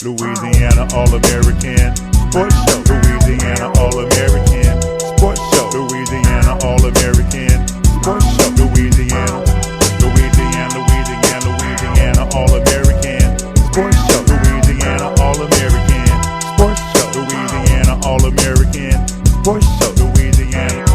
Louisiana All American Sports Show. Louisiana All American Sports Show. Louisiana All American Sports Show. Louisiana All American Sports Show. Louisiana All American Sports Show. Louisiana All American Sports Show. Louisiana.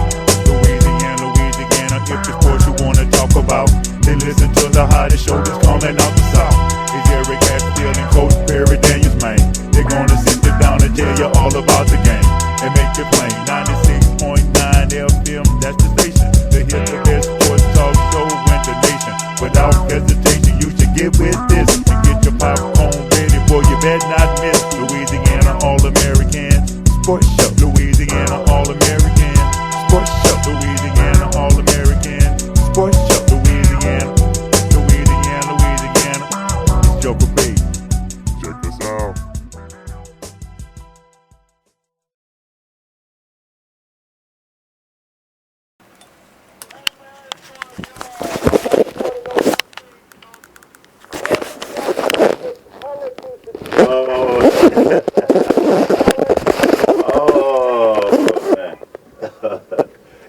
If the sports you wanna talk about, then listen to the hottest show that's coming out the South. It's Eric Hatfield and Coach Perry Daniels, man. They're gonna sit you down and tell you all about the game and make it plain. 96.9 FM, that's the station. To hear the best sports talk show in the nation. Without hesitation, you should get with this and get your popcorn ready for you better not miss. Louisiana All American Sports Show. Louisiana All American Sports Show. Louisiana All American Sports Show. Louisiana. It's Joker B. Check this out.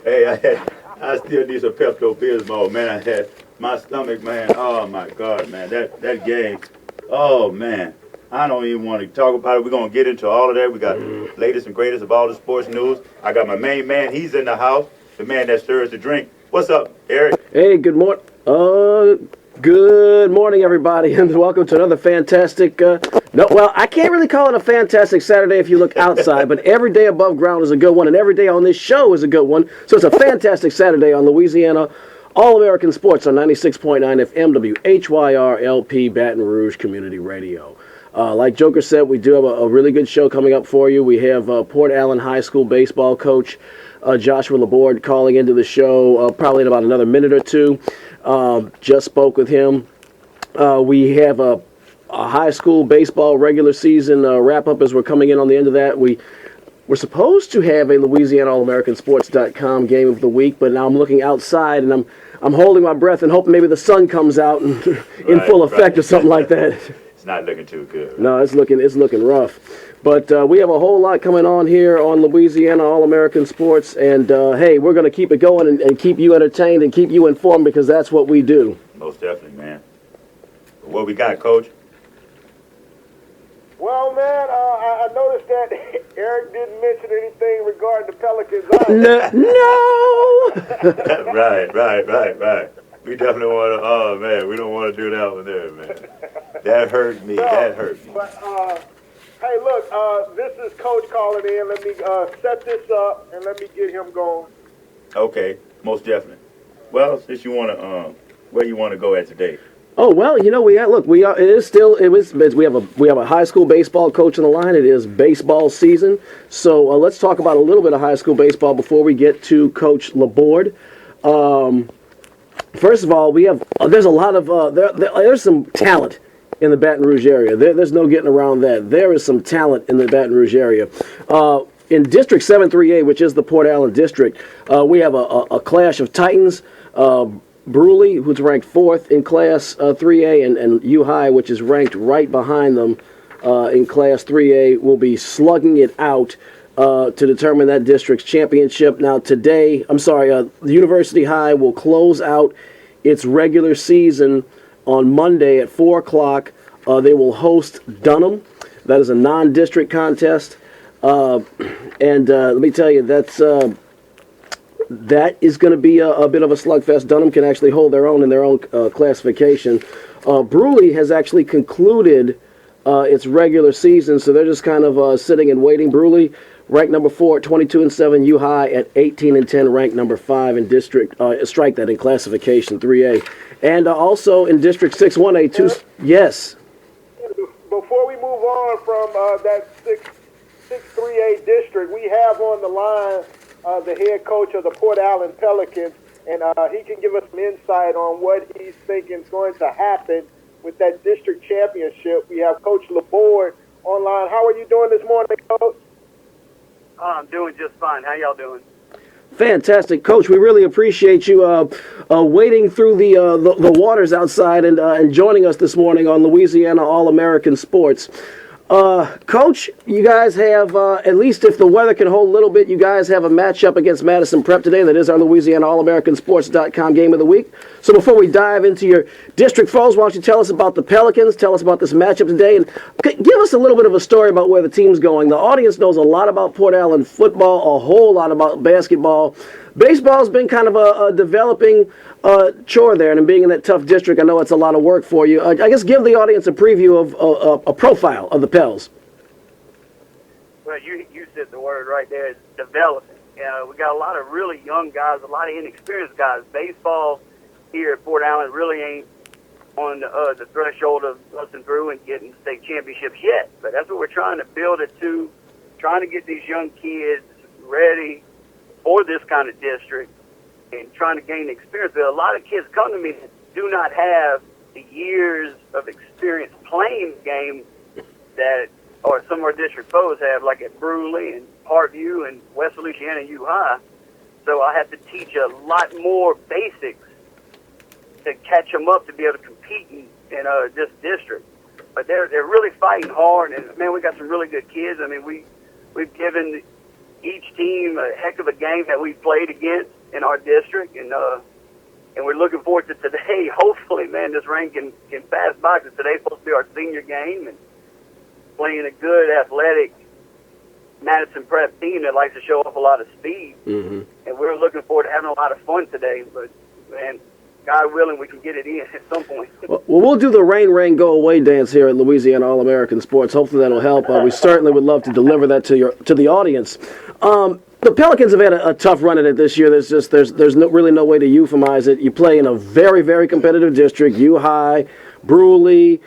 Hey, I still need some Pepto-Bismol, man. I had my stomach, man. Oh my God, man, that game. Oh man, I don't even want to talk about it. We're gonna get into all of that. We got latest and greatest of all the sports news. I got my main man. He's in the house. The man that stirs the drink. What's up, Eric? Hey, good morning. Good morning, everybody, and welcome to another fantastic. I can't really call it a fantastic Saturday if you look outside, but every day above ground is a good one, and every day on this show is a good one. So it's a fantastic Saturday on Louisiana All American Sports on 96.9 FM WHYR-LP Baton Rouge Community Radio. Like Joker said, we do have a really good show coming up for you. We have Port Allen High School baseball coach Joshua LaBorde calling into the show probably in about another minute or two. Just spoke with him. We have a high school baseball regular season wrap-up as we're coming in on the end of that. We're supposed to have a Louisiana All American Sports.com game of the week, but now I'm looking outside and I'm holding my breath and hoping maybe the sun comes out in full effect or something like that. It's not looking too good. Right? No, it's looking rough. But we have a whole lot coming on here on Louisiana All American Sports, and hey, we're going to keep it going and keep you entertained and keep you informed because that's what we do. Most definitely, man. What we got, Coach? Well, man, I noticed that Eric didn't mention anything regarding the Pelicans. No. Right. We definitely want to. Oh man, we don't want to do that one there, man. That hurt me. But hey, look, this is Coach calling in. Let me set this up and let me get him going. Okay, most definitely. Well, since you want to, where you want to go at today? Oh well, we have a high school baseball coach on the line. It is baseball season, so let's talk about a little bit of high school baseball before we get to Coach LaBorde. First of all, there's a lot of there's some talent in the Baton Rouge area. There's no getting around that. There is some talent in the Baton Rouge area. In District 738, which is the Port Allen district, we have a clash of titans. Bruley, who's ranked 4th in Class 3A, and U-High, which is ranked right behind them in Class 3A, will be slugging it out to determine that district's championship. Now today, the University High will close out its regular season on Monday at 4 o'clock. They will host Dunham. That is a non-district contest. And let me tell you, that is going to be a bit of a slugfest. Dunham can actually hold their own in their own classification. Bruley has actually concluded its regular season, so they're just kind of sitting and waiting. Bruley, ranked number 4 at 22-7. U-High at 18-10, ranked number 5 in district. Strike that in classification 3A, and also in District 6-1A. Yes. Before we move on from that 6-3A district, we have on the line the head coach of the Port Allen Pelicans, and he can give us some insight on what he's thinking is going to happen with that district championship. We have Coach LaBorde online. How are you doing this morning, Coach? I'm doing just fine. How y'all doing? Fantastic, Coach. We really appreciate you wading through the waters outside and joining us this morning on Louisiana All American Sports. Coach, you guys have, at least if the weather can hold a little bit, you guys have a matchup against Madison Prep today. That is our Louisiana All American Sports.com game of the week. So before we dive into your district foes, why don't you tell us about the Pelicans, tell us about this matchup today, and give us a little bit of a story about where the team's going. The audience knows a lot about Port Allen football, a whole lot about basketball. Baseball's been kind of a developing chore there, and being in that tough district, I know it's a lot of work for you. I guess give the audience a preview of a profile of the Pels. Well, you said the word right there, is developing. We got a lot of really young guys, a lot of inexperienced guys. Baseball here at Port Allen really ain't on the threshold of busting through and getting state championships yet. But that's what we're trying to build it to, trying to get these young kids ready for this kind of district and trying to gain experience. But a lot of kids come to me that do not have the years of experience playing the game that or some of our district foes have, like at Bruley and Parkview and West Louisiana U-High. So I have to teach a lot more basics to catch them up to be able to compete in this district. But they're really fighting hard, and man, we got some really good kids. I mean, we've given each team a heck of a game that we've played against in our district, and we're looking forward to today. Hopefully, man, this rain can pass by, because today's supposed to be our senior game, and playing a good athletic Madison Prep team that likes to show off a lot of speed. Mm-hmm. And we're looking forward to having a lot of fun today. But, man, God willing, we can get it in at some point. Well, we'll do the rain, go away dance here at Louisiana All American Sports. Hopefully that'll help. We certainly would love to deliver that to the audience. The Pelicans have had a tough run at it this year. There's really no way to euphemize it. You play in a very, very competitive district. U-High, Bruley,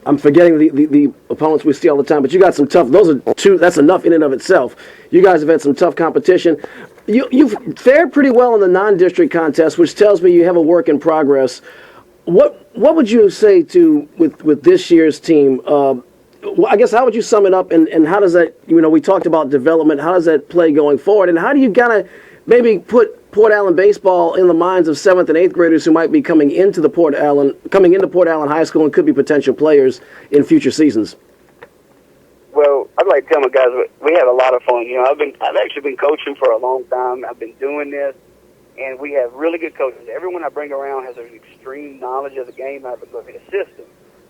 I'm forgetting the opponents we see all the time, but you got some tough. Those are two. That's enough in and of itself. You guys have had some tough competition. You've fared pretty well in the non-district contest, which tells me you have a work in progress. What would you say with this year's team? I guess how would you sum it up, and how does that? We talked about development. How does that play going forward, and how do you kind of maybe put Port Allen baseball in the minds of 7th and 8th graders who might be coming into Port Allen High School and could be potential players in future seasons? Well, I'd like to tell my guys we have a lot of fun. I've actually been coaching for a long time. I've been doing this, and we have really good coaches. Everyone I bring around has an extreme knowledge of the game. I have a good assistant,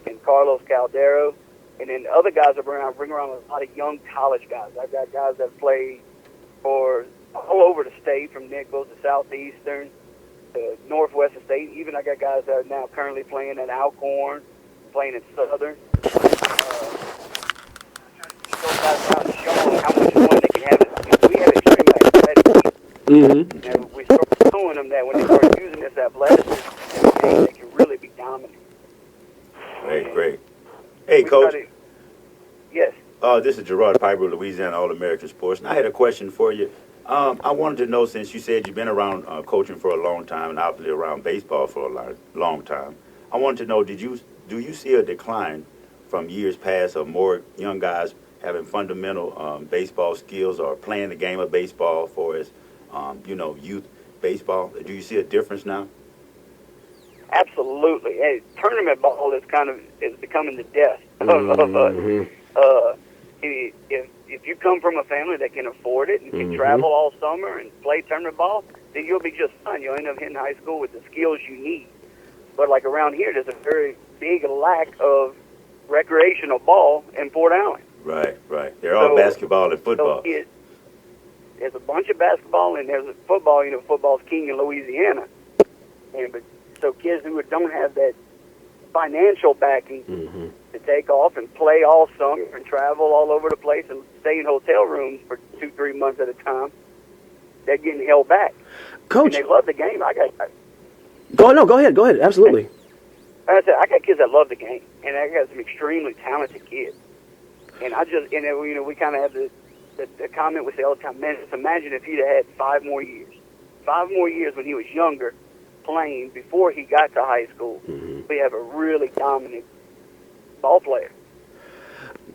and Carlos Caldero, and then the other guys I bring around a lot of young college guys. I've got guys that play for all over the state, from Nichols to Southeastern to Northwest State. Even I got guys that are now currently playing at Alcorn, playing at Southern. Those guys around showing how much fun they can have. We have extremely athletic teams. Mm-hmm. And we start showing them that when they start using this athleticism, they can really be dominant. Great. Hey, Coach. Yes. This is Gerard Piper, Louisiana All American Sports, and I had a question for you. I wanted to know, since you said you've been around coaching for a long time and obviously around baseball for a long time, I wanted to know, do you see a decline from years past of more young guys having fundamental baseball skills or playing the game of baseball for as youth baseball? Do you see a difference now? Absolutely. Hey, tournament ball is becoming the death If you come from a family that can afford it and can travel all summer and play tournament ball, then you'll be just fine. You'll end up hitting high school with the skills you need. But like around here, there's a very big lack of recreational ball in Port Allen. Right. They're all basketball and football. So there's a bunch of basketball and there's a football. Football's king in Louisiana. So kids who don't have that financial backing to take off and play all summer and travel all over the place and stay in hotel rooms for 2-3 months at a time, they're getting held back. Coach, and they love the game. Go ahead. Absolutely. I said I got kids that love the game, and I got some extremely talented kids. And we kind of have the comment we say all the time, man, just imagine if he'd had 5 more years. 5 more years when he was younger, playing before he got to high school. We have a really dominant ball player.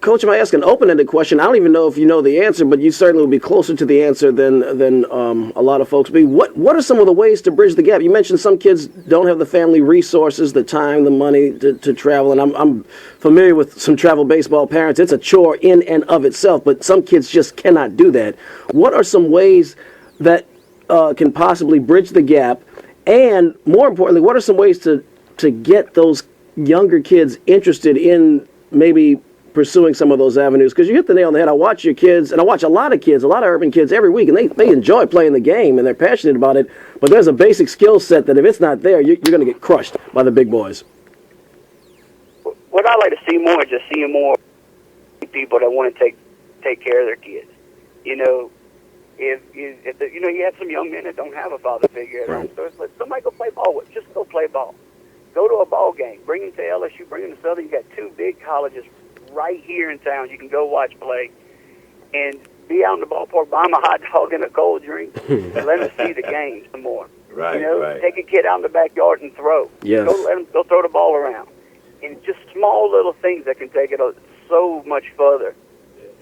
Coach, if I ask an open-ended question, I don't even know if you know the answer, but you certainly will be closer to the answer than a lot of folks be. What are some of the ways to bridge the gap? You mentioned some kids don't have the family resources, the time, the money to travel, and I'm familiar with some travel baseball parents. It's a chore in and of itself, but some kids just cannot do that. What are some ways that can possibly bridge the gap? And more importantly, what are some ways to get those younger kids interested in maybe pursuing some of those avenues? Because you hit the nail on the head. I watch your kids, and I watch a lot of kids, a lot of urban kids every week, and they enjoy playing the game, and they're passionate about it, but there's a basic skill set that if it's not there, you're going to get crushed by the big boys. What I like to see more is just seeing more people that want to take care of their kids. You know, if you have some young men that don't have a father figure at home, so let somebody go play ball with. Just go play ball. Go to a ball game. Bring them to LSU. Bring them to Southern. You got two big colleges right here in town. You can go watch play and be out in the ballpark, buy them a hot dog and a cold drink, and let them see the game some more. Right, you know, right. Take a kid out in the backyard and throw. Yes. Go throw the ball around. And just small little things that can take it so much further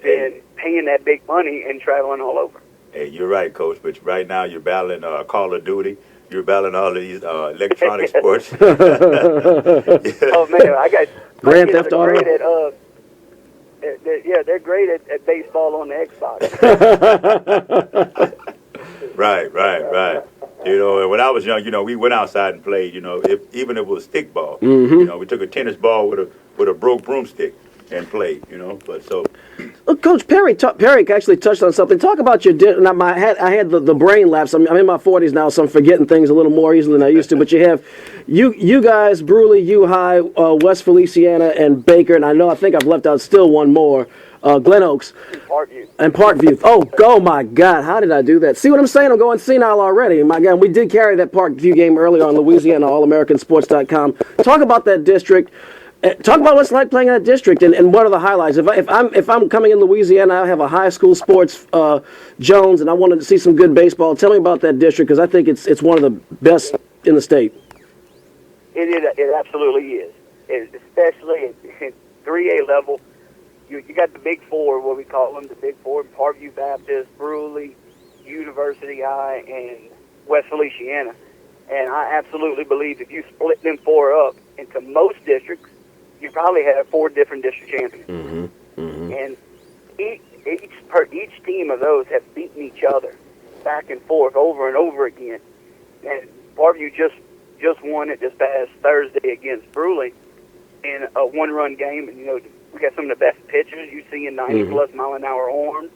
than paying that big money and traveling all over. Hey, you're right, Coach, but right now you're battling Call of Duty. You're battling all of these electronic sports. Oh, man, I got Grand Theft Auto. They're great at baseball on the Xbox. Right. You know, and when I was young, you know, we went outside and played. You know, even if it was stickball. Mm-hmm. You know, we took a tennis ball with a broke broomstick and played. You know, but so. Well, Coach Perry actually touched on something. Talk about your. I had the brain lapse. I'm in my 40s now, so I'm forgetting things a little more easily than I used to. But you have, you guys, Bruley, U-High, West Feliciana, and Baker, and I think I've left out still one more. Glen Oaks. And Parkview. Oh my God, how did I do that? See what I'm saying? I'm going senile already. My God, we did carry that Parkview game earlier on Louisiana All American Sports.com. Talk about that district. Talk about what it's like playing in that district, and what are the highlights. If I'm coming in Louisiana, I have a high school sports Jones, and I wanted to see some good baseball. Tell me about that district, because I think it's one of the best in the state. It absolutely is. Especially at 3A level, you got the Big Four, what we call them, the Big Four: Parkview Baptist, Bruley, University High, and West Feliciana. And I absolutely believe if you split them four up into most districts, you probably have 4 different district champions. Mm-hmm. Mm-hmm. And each team of those have beaten each other back and forth over and over again. And Parkview just won it this past Thursday against Bruley in a 1-run game. And, you know, we got some of the best pitchers. You see in 90-plus mile-an-hour arms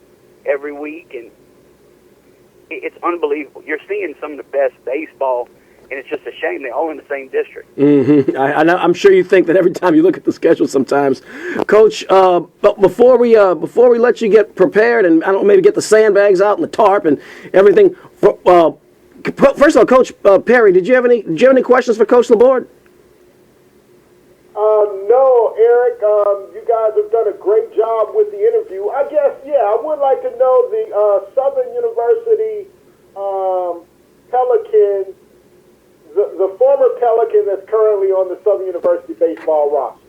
every week. And it's unbelievable. You're seeing some of the best baseball. And it's just a shame they're all in the same district. Mm-hmm. I'm sure you think that every time you look at the schedule sometimes. Coach, but before we let you get prepared and I don't know, maybe get the sandbags out and the tarp and everything, first of all, Coach Perry, did you have any questions for Coach LaBorde? No, Eric. You guys have done a great job with the interview. I guess, I would like to know the Southern University Pelicans. The former Pelican that's currently on the Southern University baseball roster.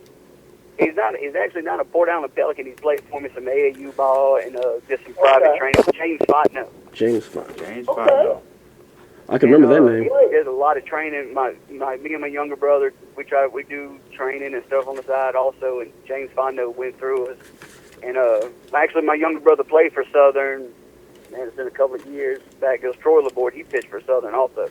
He's actually not a Port Allen Pelican. He's played for me some AAU ball and just some private training. James Fontenot. James Fontenot. Okay. I can remember that name. He does a lot of training. Me and my younger brother, we do training and stuff on the side also. And James Fontenot went through us. And actually, my younger brother played for Southern. And it's been a couple of years back. It was Troy LaBorde. He pitched for Southern also.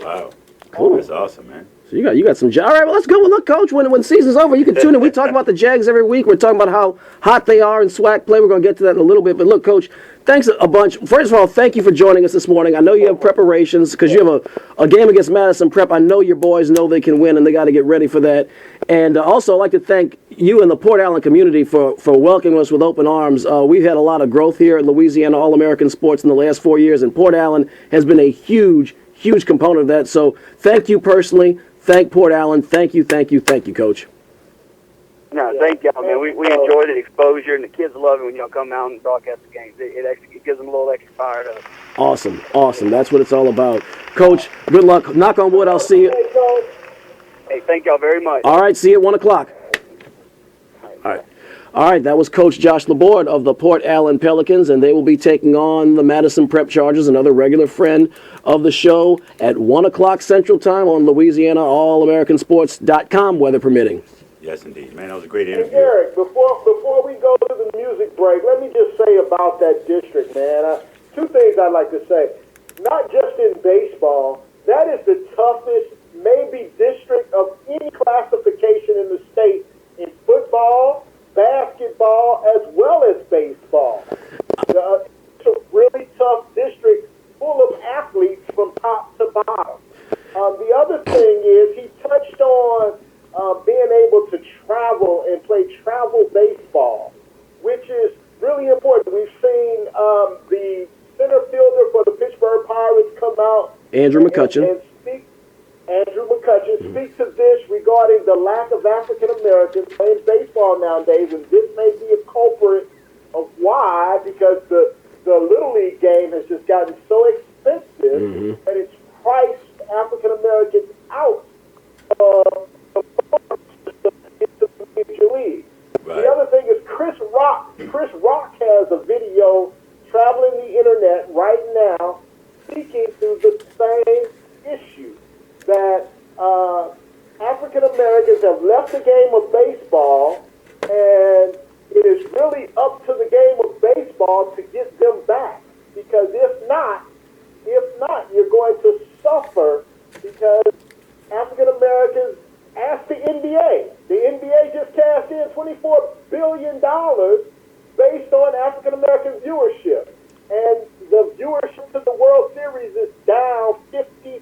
Wow. Cool. That's awesome, man. So you got some. All right, well, let's go. Well, look, Coach, when season's over, you can tune in. We talk about the Jags every week. We're talking about how hot they are in SWAC play. We're going to get to that in a little bit. But look, Coach, thanks a bunch. First of all, thank you for joining us this morning. I know you have preparations because you have a game against Madison Prep. I know your boys know they can win, and they got to get ready for that. And also, I'd like to thank you and the Port Allen community for welcoming us with open arms. We've had a lot of growth here at Louisiana All American Sports in the last 4 years, and Port Allen has been a huge component of that. So thank you personally. Thank Port Allen. Thank you, Coach. No, thank y'all, man. We enjoy the exposure, and the kids love it when y'all come out and broadcast the games. It gives them a little extra fired up. Awesome. That's what it's all about. Coach, good luck. Knock on wood, I'll see you. Hey, thank y'all very much. All right, see you at 1 o'clock. All right. All right, that was Coach Josh LaBorde of the Port Allen Pelicans, and they will be taking on the Madison Prep Chargers, another regular friend of the show, at 1 o'clock Central Time on Louisiana All American Sports.com, weather permitting. Yes, indeed. Man, that was a great Hey, interview. Eric, before we go to the music break, let me just say about that district, man. Two things I'd like to say. Not just in baseball, that is the toughest, maybe district of any classification in the state in football, basketball, as well as baseball. It's a really tough district full of athletes from top to bottom. The other thing is he touched on being able to travel and play travel baseball, which is really important. We've seen the center fielder for the Pittsburgh Pirates come out. Andrew McCutchen. And speak to this regarding the lack of African Americans playing baseball nowadays, and this may be a culprit of why, because the Little League game has just gotten so expensive that it's priced African Americans out of the Major League. Right. The other thing is Chris Rock. Chris Rock has a video traveling the internet right now speaking to the same issue, that African Americans have left the game of baseball, and it is really up to the game of baseball to get them back. Because if not, you're going to suffer, because African Americans ask the NBA. The NBA just cashed in $24 billion based on African American viewership. And the viewership to the World Series is down 50%.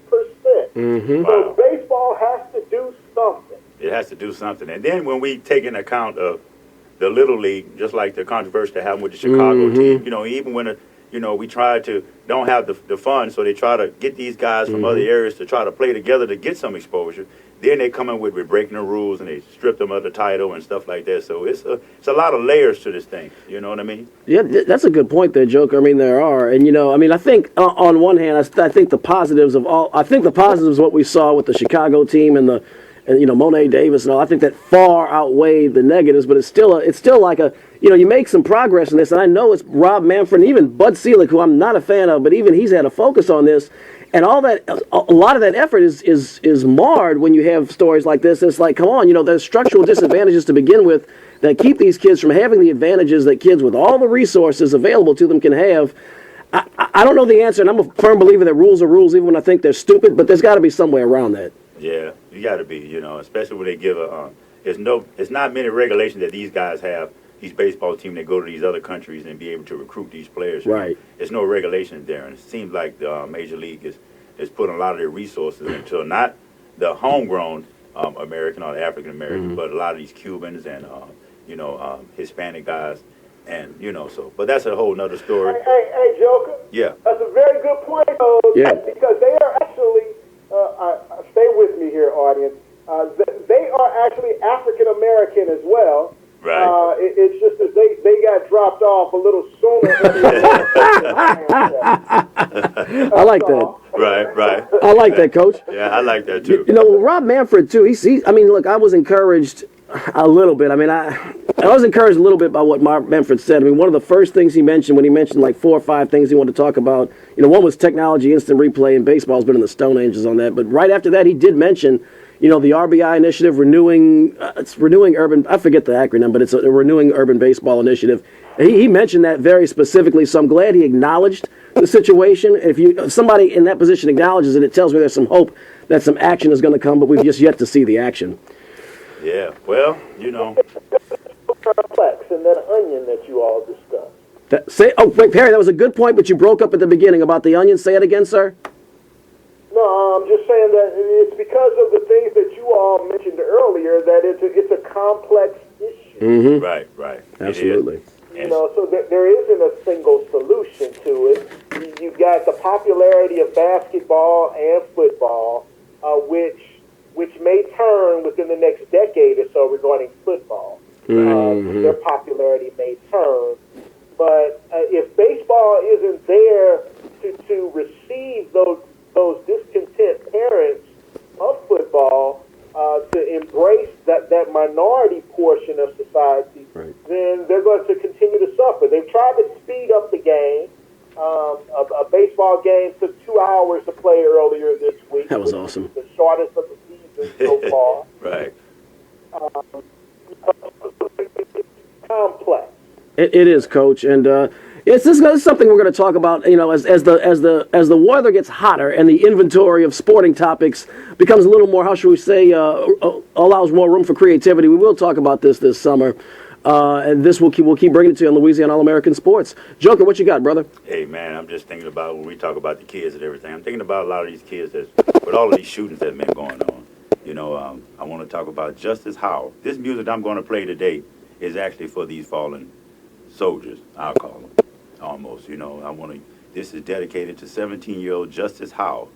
So baseball has to do something. It has to do something. And then when we take into account of the Little League, just like the controversy that happened with the Chicago team, even when we try to don't have the funds, so they try to get these guys from other areas to try to play together to get some exposure. Then they come in with breaking the rules, and they strip them of the title and stuff like that. So it's a lot of layers to this thing. You know what I mean? Yeah, that's a good point there, Joker. I mean, there are. And, I think on one hand, I think the positives of what we saw with the Chicago team and Monet Davis and all, I think that far outweighed the negatives, but it's still like you make some progress in this, and I know it's Rob Manfred and even Bud Selig, who I'm not a fan of, but even he's had a focus on this, and all that, a lot of that effort is marred when you have stories like this. It's like, come on, there's structural disadvantages to begin with that keep these kids from having the advantages that kids with all the resources available to them can have. I don't know the answer, and I'm a firm believer that rules are rules, even when I think they're stupid, but there's got to be some way around that. Yeah, you got to be, especially when they give it's not many regulations that these guys have, these baseball teams that go to these other countries and be able to recruit these players. Right. There's no regulations there, and it seems like the Major League is putting a lot of their resources into not the homegrown American or the African American, but a lot of these Cubans and Hispanic guys, and but that's a whole nother story. Hey, Joker. Yeah. That's a very good point, though. Yeah. Because they are actually, stay with me here, audience. They are actually African American as well. Right. It's just that they got dropped off a little sooner. I like that. Right. I like that, Coach. Yeah, I like that too. Rob Manfred too. Look, I was encouraged a little bit. I was encouraged a little bit by what Mark Manfred said. One of the first things he mentioned when he mentioned like 4 or 5 things he wanted to talk about, one was technology, instant replay, and baseball's been in the Stone Ages on that. But right after that, he did mention, the RBI initiative, renewing urban, I forget the acronym, but it's a renewing urban baseball initiative. He mentioned that very specifically, so I'm glad he acknowledged the situation. If somebody in that position acknowledges it, it tells me there's some hope that some action is going to come, but we've just yet to see the action. Yeah, well, complex and that onion that you all discussed. Wait, Perry, that was a good point, but you broke up at the beginning about the onion. Say it again, sir. No, I'm just saying that it's because of the things that you all mentioned earlier that it's a complex issue. Right. Absolutely. So there isn't a single solution to it. You've got the popularity of basketball and football, which may turn within the next decade or so regarding football. Their popularity may turn. But if baseball isn't there to receive those discontent parents of football, to embrace that minority portion of society, then speed up the game. A baseball game took 2 hours to play earlier this week. That was awesome. The shortest of the season so far. Right. Complex. It is, Coach, and this is something we're going to talk about. You know, as the weather gets hotter and the inventory of sporting topics becomes a little more, how should we say, allows more room for creativity. We will talk about this summer, and we'll keep bringing it to you on Louisiana All American Sports. Joker, what you got, brother? Hey, man, I'm just thinking about when we talk about the kids and everything. I'm thinking about a lot of these kids with all of these shootings that have been going on. You know, I want to talk about Justice Howell. This music I'm going to play today is actually for these fallen soldiers, I'll call them, almost. You know, this is dedicated to 17-year-old Justice Howell.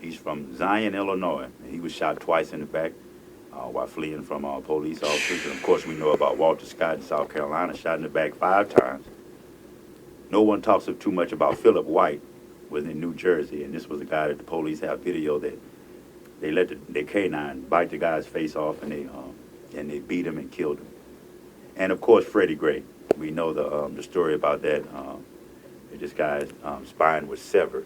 He's from Zion, Illinois. And he was shot twice in the back while fleeing from police officers. And of course, we know about Walter Scott in South Carolina, shot in the back 5 times. No one talks too much about Philip White, was in New Jersey, and this was a guy that the police have video that they let their canine bite the guy's face off, and they beat him and killed him. And of course, Freddie Gray. We know the story about that. This guy's spine was severed.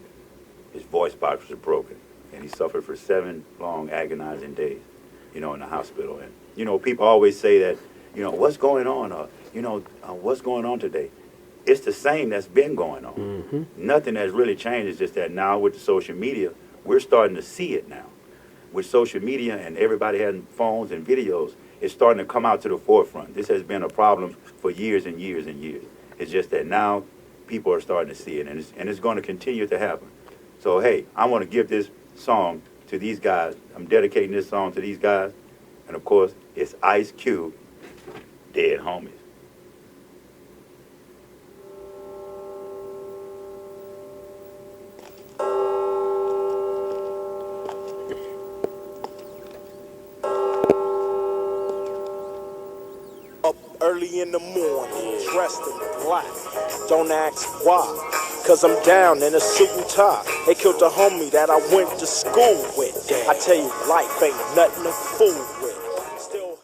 His voice box was broken, and he suffered for 7 long, agonizing days, you know, in the hospital. And you know, people always say that, you know, what's going on? What's going on today? It's the same that's been going on. Mm-hmm. Nothing has really changed. It's just that now with the social media, we're starting to see it now. With social media and everybody having phones and videos, it's starting to come out to the forefront. This has been a problem for years and years and years. It's just that now people are starting to see it, and it's going to continue to happen. So, hey, I want to give this song to these guys. I'm dedicating this song to these guys. And, of course, it's Ice Cube, Dead Homies. Early in the morning, dressed in black. Don't ask why, cause I'm down in a suit and tie. They killed a homie that I went to school with. I tell you, life ain't nothing to fool with. Still.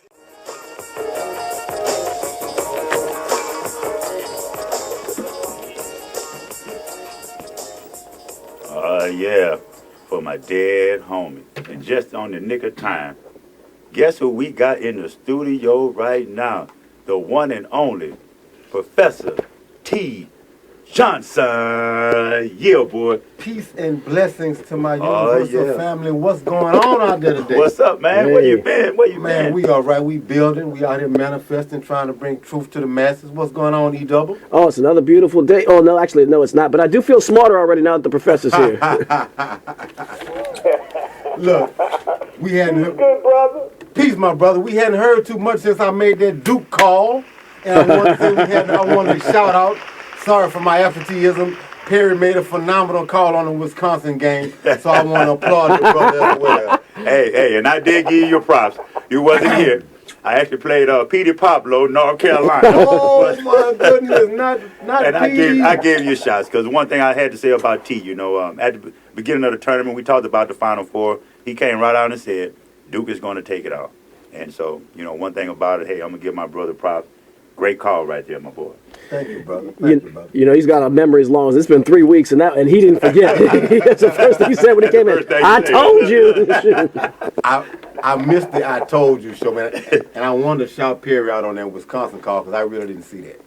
Yeah, for my dead homie. And just on the nick of time, guess who we got in the studio right now? The one and only Professor T. Johnson. Yeah, boy. Peace and blessings to my universal family. What's going on out there today? What's up, man? Hey. Where you been? Man, we all right. We building. We out here manifesting, trying to bring truth to the masses. What's going on, E-Double? Oh, it's another beautiful day. Oh, no, actually, no, it's not. But I do feel smarter already now that the professor's here. Look, we hadn't heard. Good, brother. Peace, my brother. We hadn't heard too much since I made that Duke call. And I wanted to shout out. Sorry for my absenteeism. Perry made a phenomenal call on the Wisconsin game, so I want to applaud the brother as well. Hey, and I did give you your props. You wasn't here. I actually played Petey Pablo, North Carolina. Oh, my goodness, not and I gave you shots, because one thing I had to say about T, you know, at the beginning of the tournament, we talked about the Final Four. He came right out and said, Duke is going to take it off. And so, you know, one thing about it, hey, I'm going to give my brother props. Great call right there, my boy. Thank you, brother. Thank you, brother. You know, he's got a memory as long as it's been 3 weeks, and he didn't forget. That's the first thing he said when he came in. I told you. I missed the I told you show, man. And I wanted to shout Perry out on that Wisconsin call because I really didn't see that.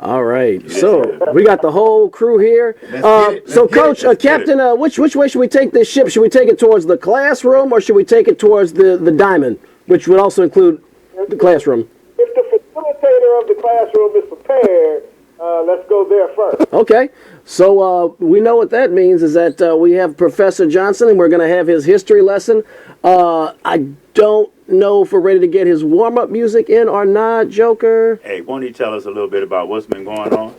All right. So we got the whole crew here. So, Coach, Captain, which way should we take this ship? Should we take it towards the classroom or should we take it towards the diamond, which would also include the classroom? If the facilitator of the classroom is prepared, let's go there first. Okay. So we know what that means is that we have Professor Johnson, and we're going to have his history lesson. I don't know if we're ready to get his warm-up music in or not, Joker. Hey, won't you tell us a little bit about what's been going on?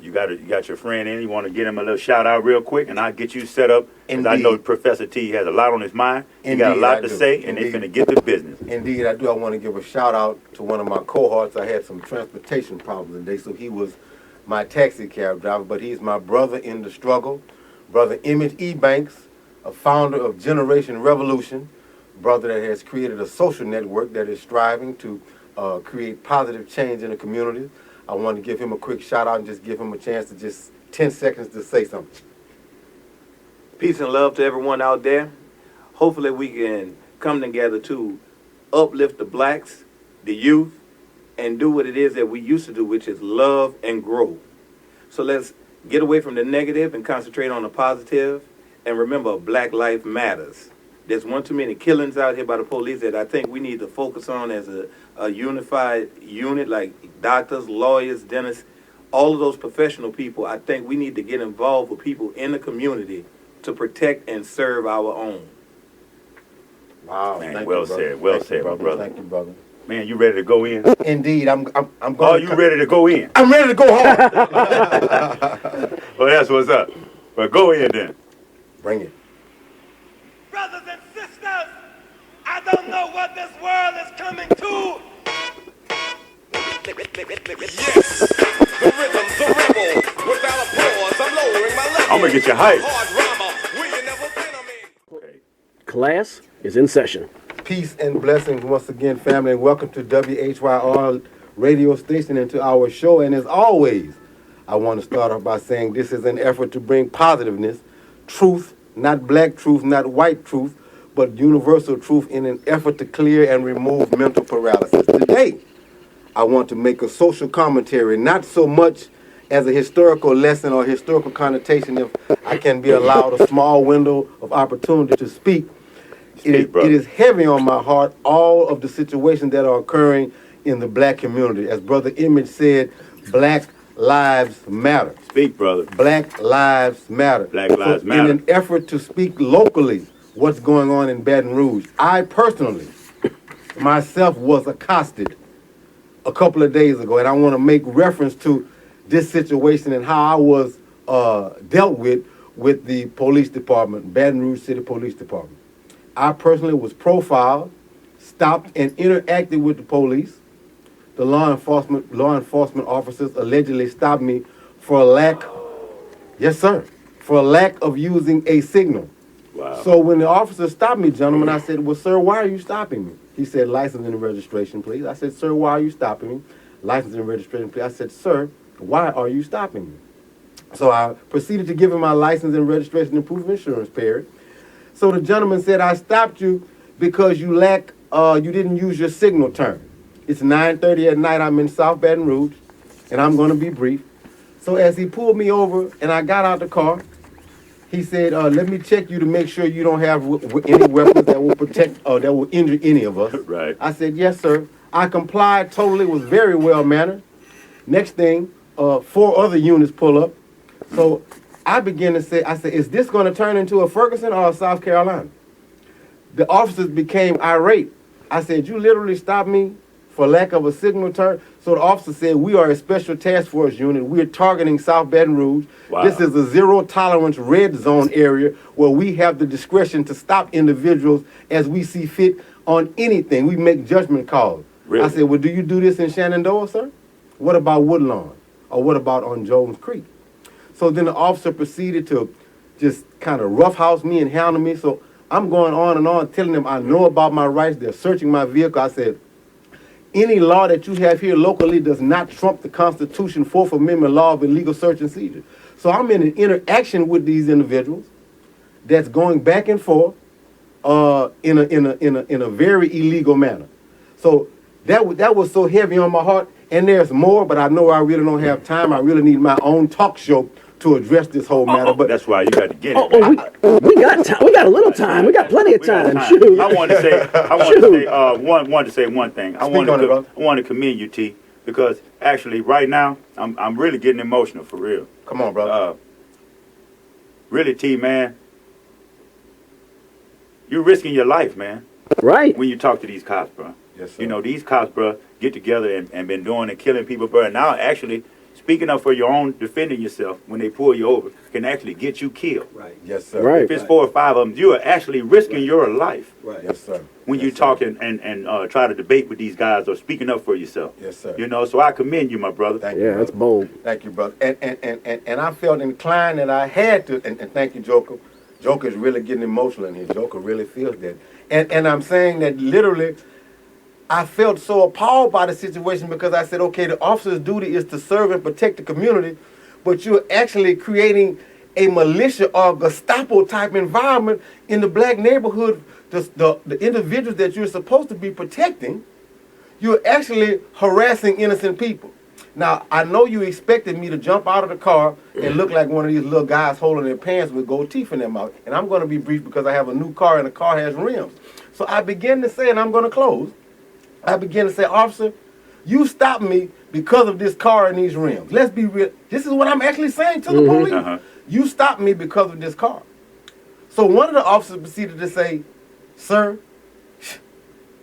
You got your friend in. You want to get him a little shout-out real quick, and I'll get you set up. I know Professor T has a lot on his mind. He got a lot to say, and they're going to get to business. Indeed, I do. I want to give a shout-out to one of my cohorts. I had some transportation problems today, so he was my taxi cab driver, but he's my brother in the struggle. Brother Emmett E. Banks, a founder of Generation Revolution, brother that has created a social network that is striving to create positive change in the community. I want to give him a quick shout out and just give him a chance to just 10 seconds to say something. Peace and love to everyone out there. Hopefully we can come together to uplift the blacks, the youth, and do what it is that we used to do, which is love and grow. So let's get away from the negative and concentrate on the positive. And remember, Black Life Matters. There's one too many killings out here by the police that I think we need to focus on as a unified unit, like doctors, lawyers, dentists, all of those professional people. I think we need to get involved with people in the community to protect and serve our own. Wow, Man, thank well you, brother. said, well Thank you, said, my brother. Thank you, brother. Man, you ready to go in? Indeed, I'm going. Are you ready to go in? I'm ready to go home. Well, that's what's up. Well, go in then. Bring it. Brothers and sisters, I don't know what this world is coming to. Yes, the rhythm, the rebel, without applause, I'm lowering my level. I'm gonna get you hyped. Hard rhymer, will you never pin 'em in? Class is in session. Peace and blessings once again, family, and welcome to WHYR radio station and to our show. And as always, I want to start off by saying this is an effort to bring positiveness, truth, not black truth, not white truth, but universal truth in an effort to clear and remove mental paralysis. Today, I want to make a social commentary, not so much as a historical lesson or historical connotation, if I can be allowed a small window of opportunity to speak. It is heavy on my heart, all of the situations that are occurring in the black community. As Brother Image said, Black Lives Matter. Speak, brother. Black Lives Matter. Black Lives Matter. In an effort to speak locally what's going on in Baton Rouge, I personally, myself, was accosted a couple of days ago, and I want to make reference to this situation and how I was dealt with the police department, Baton Rouge City Police Department. I personally was profiled, stopped, and interacted with the police. The law enforcement officers allegedly stopped me for a lack, yes sir, for a lack of using a signal. Wow. So when the officer stopped me, gentlemen, I said, well, sir, why are you stopping me? He said, license and registration, please. I said, sir, why are you stopping me? License and registration, please. I said, sir, why are you stopping me? So I proceeded to give him my license and registration and proof of insurance, period. So the gentleman said, I stopped you because you didn't use your signal turn. It's 9:30 at night, I'm in South Baton Rouge, and I'm going to be brief. So as he pulled me over and I got out the car, he said, let me check you to make sure you don't have any weapons that will protect or that will injure any of us. Right. I said, yes, sir. I complied totally, was very well mannered. Next thing, 4 other units pull up. So I began to say, I said, is this going to turn into a Ferguson or a South Carolina? The officers became irate. I said, you literally stopped me for lack of a signal turn? So the officer said, we are a special task force unit. We are targeting South Baton Rouge. Wow. This is a zero tolerance red zone area where we have the discretion to stop individuals as we see fit on anything. We make judgment calls. Really? I said, well, do you do this in Shenandoah, sir? What about Woodlawn? Or what about on Jones Creek? So then the officer proceeded to just kind of roughhouse me and handle me. So I'm going on and on, telling them I know about my rights. They're searching my vehicle. I said, any law that you have here locally does not trump the Constitution, 4th Amendment law of illegal search and seizure. So I'm in an interaction with these individuals that's going back and forth in a very illegal manner. So that was so heavy on my heart. And there's more, but I know I really don't have time. I really need my own talk show to address this whole matter. But that's why you got to get it. We got time. We got a little time. We got plenty of time. Shoot. I wanted to say one thing. I want to commend you, T, because actually right now I'm really getting emotional for real. Come on, brother. Really, T, man, you're risking your life, man. Right. When you talk to these cops, bro. Yes, sir. You know, these cops, bro, get together and been doing and killing people, bro. And now actually speaking up for your own, defending yourself when they pull you over can actually get you killed. Right. Yes, sir. Right. If it's 4 or 5 of them, you are actually risking your life. Right. Yes, sir. When you talk and try to debate with these guys or speaking up for yourself. Yes, sir. You know, so I commend you, my brother. Thank you, Yeah, brother. that's bold. Thank you, brother. And I felt inclined that I had to, and thank you, Joker. Joker's really getting emotional in here. Joker really feels that. And I'm saying that literally, I felt so appalled by the situation because I said, okay, the officer's duty is to serve and protect the community, but you're actually creating a militia or Gestapo type environment in the black neighborhood. The individuals that you're supposed to be protecting, you're actually harassing innocent people. Now, I know you expected me to jump out of the car and look like one of these little guys holding their pants with gold teeth in their mouth. And I'm going to be brief because I have a new car and the car has rims. So I begin to say, and I'm going to close, I begin to say, officer, you stopped me because of this car and these rims. Let's be real. This is what I'm actually saying to the police. You stopped me because of this car. So one of the officers proceeded to say, sir,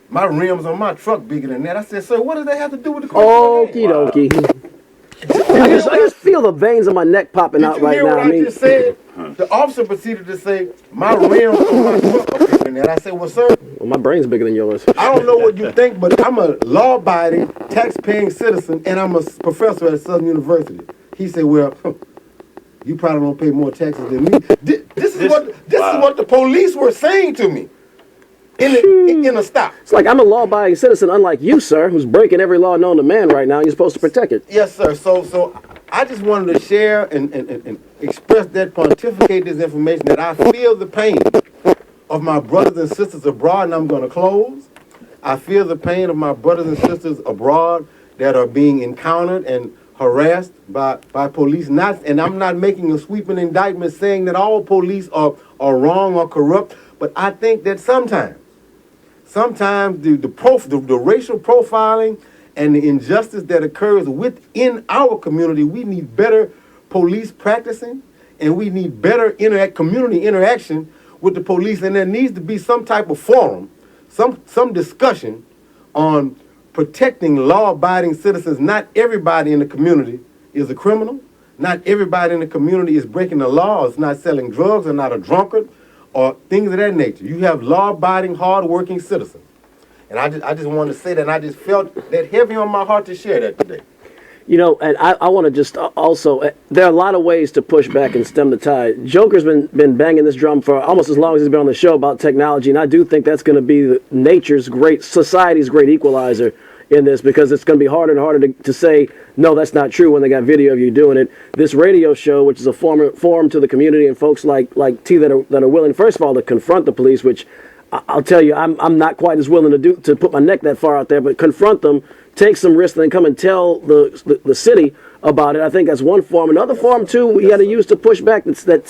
my rims on my truck bigger than that. I said, sir, what does that have to do with the car? Okie dokie. I just feel the veins on my neck popping out right now. Did you hear what I just said? The officer proceeded to say, my rims on my truck are bigger than that. I said, well, sir. Well, my brain's bigger than yours. I don't know what you think, but I'm a law-abiding, tax-paying citizen, and I'm a professor at Southern University. He said, well, you probably don't pay more taxes than me. This is what the police were saying to me in a stop. It's like I'm a law-abiding citizen, unlike you, sir, who's breaking every law known to man right now. You're supposed to protect it. Yes, sir. So I just wanted to share and express that, pontificate this information, that I feel the pain of my brothers and sisters abroad, and I'm going to close. I feel the pain of my brothers and sisters abroad that are being encountered and harassed by police. And I'm not making a sweeping indictment saying that all police are wrong or corrupt, but I think that sometimes the racial profiling and the injustice that occurs within our community, we need better police practicing, and we need better community interaction with the police, and there needs to be some type of forum, some discussion on protecting law-abiding citizens. Not everybody in the community is a criminal. Not everybody in the community is breaking the law, is not selling drugs, or not a drunkard, or things of that nature. You have law-abiding, hard-working citizens. And I just wanted to say that, and I just felt that heavy on my heart to share that today. You know, and I want to just also, there are a lot of ways to push back and stem the tide. Joker's been banging this drum for almost as long as he's been on the show about technology, and I do think that's going to be society's great equalizer in this, because it's going to be harder and harder to say, no, that's not true when they got video of you doing it. This radio show, which is a forum to the community and folks like T that are willing, first of all, to confront the police, which I'll tell you, I'm not quite as willing to put my neck that far out there, but confront them, take some risks, and then come and tell the city about it. I think that's one form. Another form, too, we got to use to push back that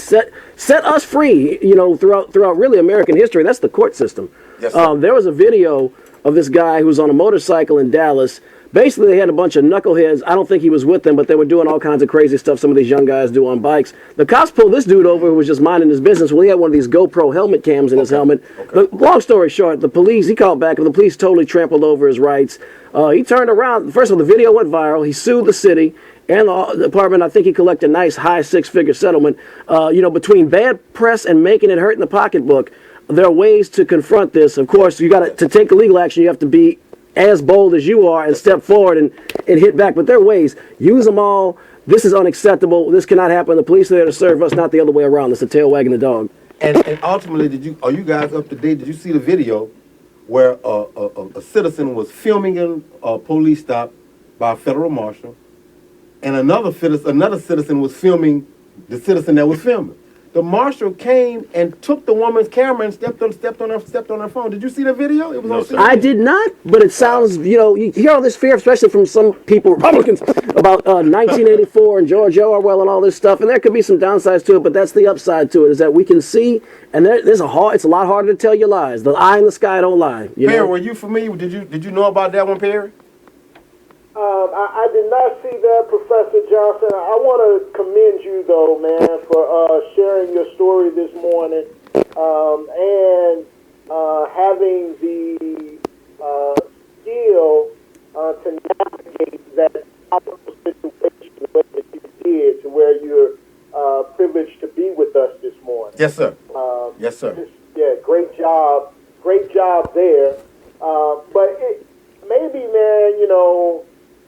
set us free, you know, throughout really American history. That's the court system. Yes, sir. There was a video of this guy who was on a motorcycle in Dallas. Basically, they had a bunch of knuckleheads. I don't think he was with them, but they were doing all kinds of crazy stuff some of these young guys do on bikes. The cops pulled this dude over who was just minding his business. Well, he had one of these GoPro helmet cams in his helmet. Long story short, he called back, and the police totally trampled over his rights. He turned around. First of all, the video went viral. He sued the city and the department. I think he collected a nice high six-figure settlement. Between bad press and making it hurt in the pocketbook, there are ways to confront this. Of course, to take legal action, you have to be as bold as you are and step forward and hit back. But there are ways. Use them all. This is unacceptable. This cannot happen. The police are there to serve us, not the other way around. It's the tail wagging the dog. And ultimately, are you guys up to date? Did you see the video where a citizen was filming a police stop by a federal marshal, and another citizen was filming the citizen that was filming? The marshal came and took the woman's camera and stepped on her phone. Did you see the video? It was on. I did not, but it sounds, you hear all this fear, especially from some people, Republicans, about 1984 and George Orwell and all this stuff, and there could be some downsides to it, but that's the upside to it, is that we can see, and it's a lot harder to tell your lies. The eye in the sky don't lie. Perry, were you familiar? Did you know about that one, Perry? I did not see that, Professor Johnson. I want to commend you, though, man, for sharing your story this morning and having the skill to navigate that situation the way that you did, to where you're privileged to be with us this morning. Yes, sir. Yes, sir. Yeah, great job there. But maybe, man,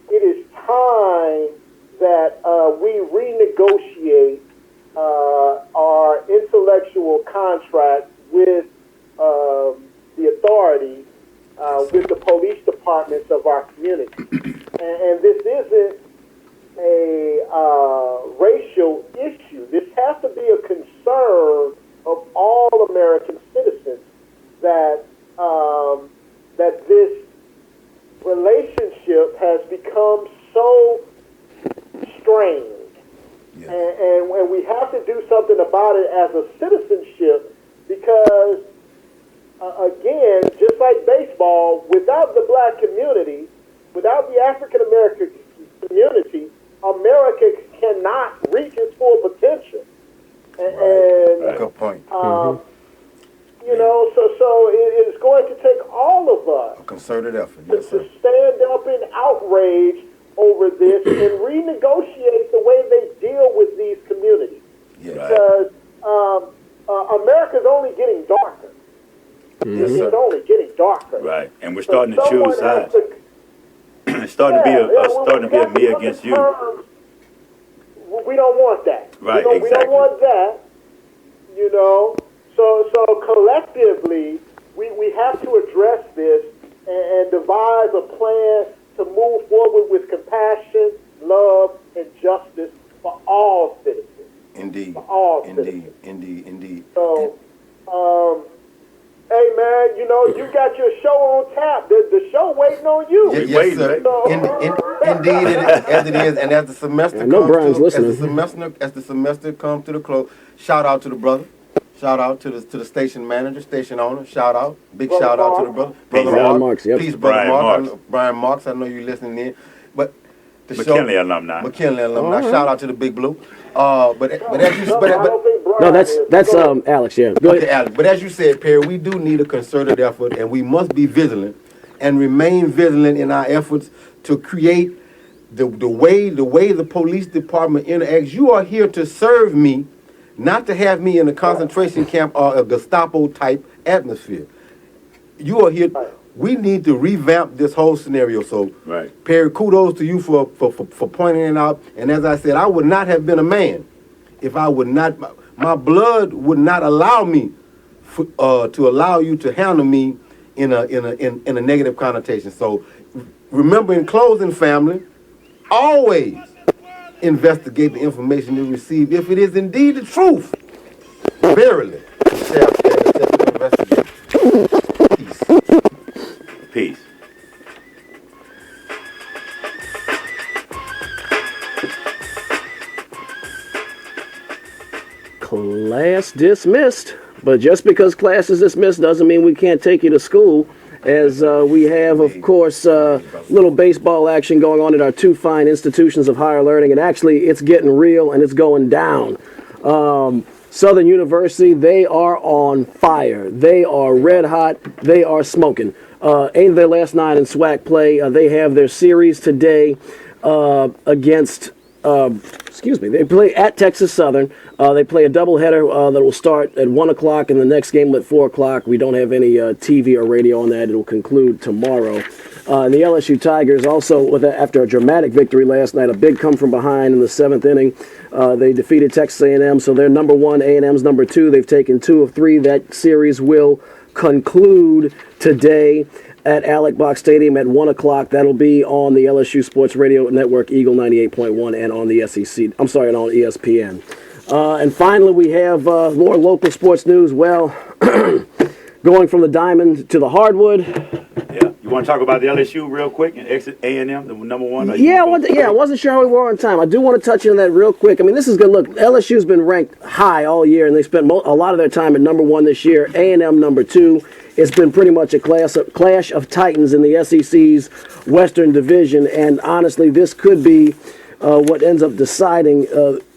it is time that we renegotiate our intellectual contract with the authorities with the police departments of our community. And this isn't a racial issue. This has to be a concern of all American citizens that that this relationship has become so strained. Yes. And we have to do something about it as a citizenship because, again, just like baseball, without the black community, without the African American community, America cannot reach its full potential. And good point. You know, so it is going to take all of us a concerted effort to stand up in outrage over this and renegotiate the way they deal with these communities. Yes. Because America's only getting darker. It's only getting darker. Right, and we're starting to choose sides. It's starting to be a me against you. We don't want that. Right, We exactly. don't want that. You know. So collectively, we have to address this and devise a plan to move forward with compassion, love, and justice for all citizens. Indeed. For all citizens. Indeed. So, hey man, you know, you got your show on tap. The show waiting on you. Yes, sir. Indeed, as it is, and as the semester as the semester comes to the close, shout out to the brother. Shout out to the station manager, station owner. Shout out, shout out to the brother, Brian Marks. Yep. Peace, brother Marks. Brian Marks. I know you listening in, but the McKinley alumni. Right. Shout out to the Big Blue. But as you no, that's Alex. Yeah, go ahead. Okay, Alex. But as you said, Perry, we do need a concerted effort, and we must be vigilant and remain vigilant in our efforts to create the way the police department interacts. You are here to serve me. Not to have me in a concentration camp or a Gestapo-type atmosphere. You are here. We need to revamp this whole scenario. So, Perry, kudos to you for pointing it out. And as I said, I would not have been a man if I would not. My blood would not allow me to allow you to handle me in a negative connotation. So, remember, in closing, family, always investigate the information you receive. If it is indeed the truth, verily, investigate. Peace. Class dismissed. But just because class is dismissed doesn't mean we can't take you to school. As we have, of course, little baseball action going on at our two fine institutions of higher learning. And actually, it's getting real and it's going down. Southern University, they are on fire. They are red hot. They are smoking. 8 of their last 9 in SWAC play. They have their series today against... they play at Texas Southern. They play a doubleheader that will start at 1 o'clock and the next game at 4 o'clock. We don't have any TV or radio on that. It will conclude tomorrow. And the LSU Tigers also, after a dramatic victory last night, a big come from behind in the 7th inning. They defeated Texas A&M, so they're number 1, A&M's number 2. They've taken 2 of 3. That series will conclude today at Alec Box Stadium at 1 o'clock. That'll be on the LSU Sports Radio Network, Eagle 98.1, and on the and on ESPN. And finally, we have more local sports news. Well, going from the diamond to the hardwood. Yeah, you want to talk about the LSU real quick and exit A&M, the number 1? I wasn't sure how we were on time. I do want to touch on that real quick. I mean, this is good. Look, LSU's been ranked high all year, and they spent a lot of their time at number 1 this year. A&M number 2. It's been pretty much a clash of titans in the SEC's Western Division, and honestly, this could be what ends up deciding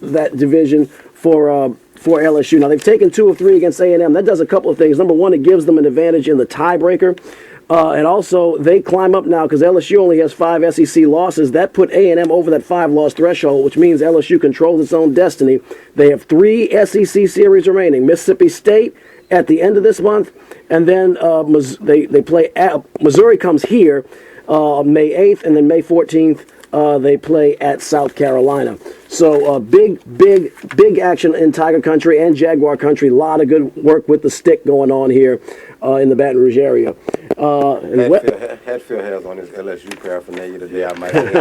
that division for LSU. Now, they've taken 2 of 3 against A&M. That does a couple of things. Number 1, it gives them an advantage in the tiebreaker. And also, they climb up now because LSU only has 5 SEC losses. That put A&M over that 5-loss threshold, which means LSU controls its own destiny. They have 3 SEC series remaining. Mississippi State at the end of this month, and then they play Missouri comes here May 8th, and then May 14th they play at South Carolina. So big action in Tiger Country and Jaguar Country. A lot of good work with the stick going on here in the Baton Rouge area. Hatfield has on his LSU paraphernalia today, I might say.